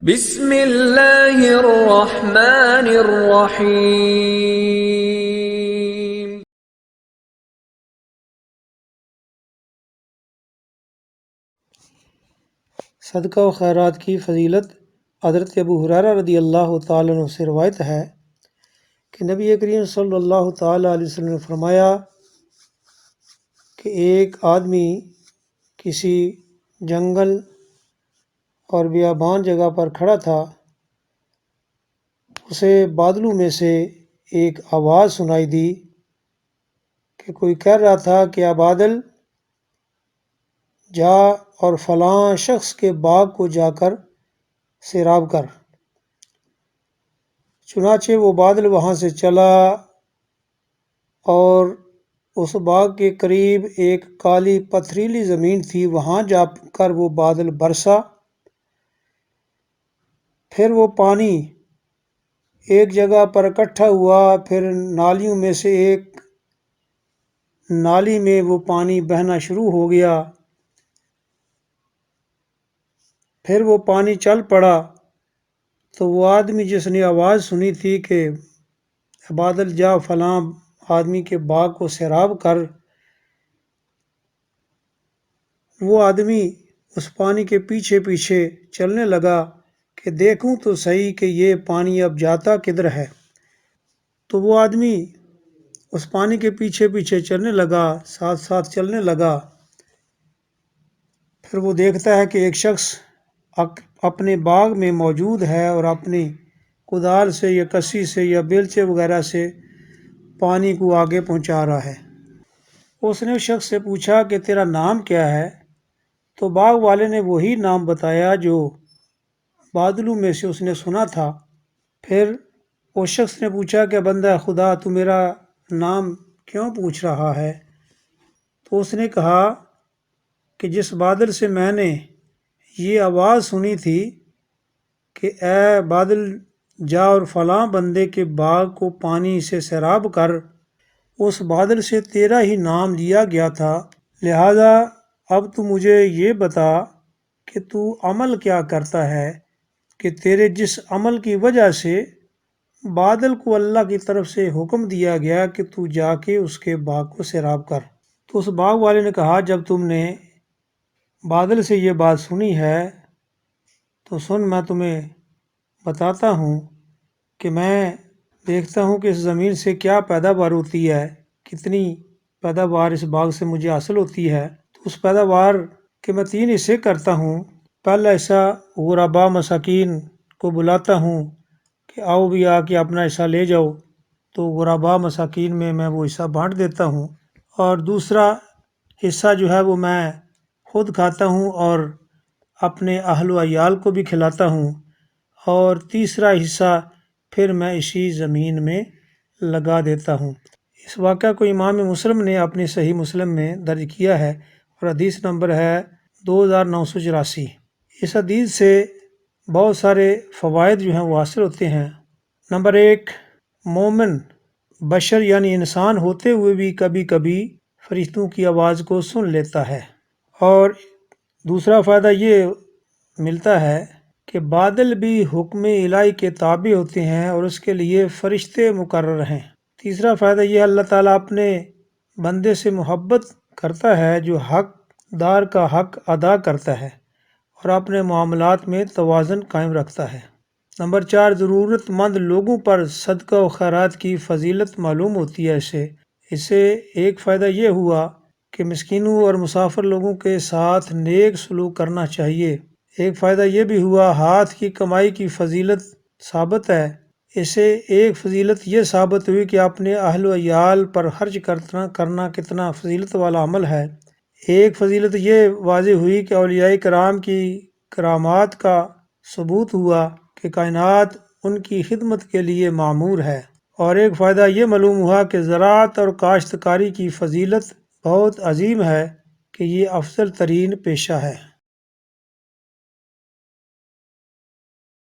بسم اللہ الرحمن الرحیم۔ صدقہ و خیرات کی فضیلت۔ حضرت ابو ہریرہ رضی اللہ تعالیٰ عنہ سے روایت ہے کہ نبی کریم صلی اللہ تعالیٰ علیہ وسلم نے فرمایا کہ ایک آدمی کسی جنگل اور بیابان جگہ پر کھڑا تھا، اسے بادلوں میں سے ایک آواز سنائی دی کہ کوئی کہہ رہا تھا کہ اے بادل، جا اور فلاں شخص کے باغ کو جا کر سیراب کر۔ چنانچہ وہ بادل وہاں سے چلا اور اس باغ کے قریب ایک کالی پتھریلی زمین تھی، وہاں جا کر وہ بادل برسا۔ پھر وہ پانی ایک جگہ پر اکٹھا ہوا، پھر نالیوں میں سے ایک نالی میں وہ پانی بہنا شروع ہو گیا، پھر وہ پانی چل پڑا۔ تو وہ آدمی جس نے آواز سنی تھی کہ بادل جا فلاں آدمی کے باغ کو سیراب کر، وہ آدمی اس پانی کے پیچھے پیچھے چلنے لگا کہ دیکھوں تو صحیح کہ یہ پانی اب جاتا کدھر ہے۔ تو وہ آدمی اس پانی کے پیچھے پیچھے چلنے لگا، ساتھ ساتھ چلنے لگا۔ پھر وہ دیکھتا ہے کہ ایک شخص اپنے باغ میں موجود ہے اور اپنی کدال سے یا کسی سے یا بیلچے وغیرہ سے پانی کو آگے پہنچا رہا ہے۔ اس نے اس شخص سے پوچھا کہ تیرا نام کیا ہے؟ تو باغ والے نے وہی نام بتایا جو بادلوں میں سے اس نے سنا تھا۔ پھر اس شخص نے پوچھا کہ بندہ خدا، تو میرا نام کیوں پوچھ رہا ہے؟ تو اس نے کہا کہ جس بادل سے میں نے یہ آواز سنی تھی کہ اے بادل جا اور فلاں بندے کے باغ کو پانی سے سیراب کر، اس بادل سے تیرا ہی نام لیا گیا تھا، لہذا اب تو مجھے یہ بتا کہ تو عمل کیا کرتا ہے کہ تیرے جس عمل کی وجہ سے بادل کو اللہ کی طرف سے حکم دیا گیا کہ تو جا کے اس کے باغ کو سیراب کر۔ تو اس باغ والے نے کہا جب تم نے بادل سے یہ بات سنی ہے تو سن، میں تمہیں بتاتا ہوں کہ میں دیکھتا ہوں کہ اس زمین سے کیا پیداوار ہوتی ہے، کتنی پیداوار اس باغ سے مجھے حاصل ہوتی ہے۔ تو اس پیداوار کے میں 3 حصے کرتا ہوں۔ پہلا حصہ غرباء مساکین کو بلاتا ہوں کہ آؤ بھی آ کے اپنا حصہ لے جاؤ، تو غرباء مساکین میں وہ حصہ بانٹ دیتا ہوں۔ اور دوسرا حصہ جو ہے وہ میں خود کھاتا ہوں اور اپنے اہل و عیال کو بھی کھلاتا ہوں، اور تیسرا حصہ پھر میں اسی زمین میں لگا دیتا ہوں۔ اس واقعہ کو امام مسلم نے اپنی صحیح مسلم میں درج کیا ہے اور حدیث نمبر ہے 2984۔ اس حدیث سے بہت سارے فوائد جو ہیں وہ حاصل ہوتے ہیں۔ نمبر 1، مومن بشر یعنی انسان ہوتے ہوئے بھی کبھی کبھی فرشتوں کی آواز کو سن لیتا ہے۔ اور دوسرا فائدہ یہ ملتا ہے کہ بادل بھی حکم الہی کے تابع ہوتے ہیں اور اس کے لیے فرشتے مقرر ہیں۔ تیسرا فائدہ یہ اللہ تعالیٰ اپنے بندے سے محبت کرتا ہے جو حق دار کا حق ادا کرتا ہے اور اپنے معاملات میں توازن قائم رکھتا ہے۔ نمبر 4، ضرورت مند لوگوں پر صدقہ و خیرات کی فضیلت معلوم ہوتی ہے۔ اس سے ایک فائدہ یہ ہوا کہ مسکینوں اور مسافر لوگوں کے ساتھ نیک سلوک کرنا چاہیے۔ ایک فائدہ یہ بھی ہوا ہاتھ کی کمائی کی فضیلت ثابت ہے۔ اس سے ایک فضیلت یہ ثابت ہوئی کہ اپنے اہل و عیال پر خرچ کرنا کتنا فضیلت والا عمل ہے۔ ایک فضیلت یہ واضح ہوئی کہ اولیاء کرام کی کرامات کا ثبوت ہوا کہ کائنات ان کی خدمت کے لیے معمور ہے۔ اور ایک فائدہ یہ معلوم ہوا کہ زراعت اور کاشتکاری کی فضیلت بہت عظیم ہے کہ یہ افضل ترین پیشہ ہے۔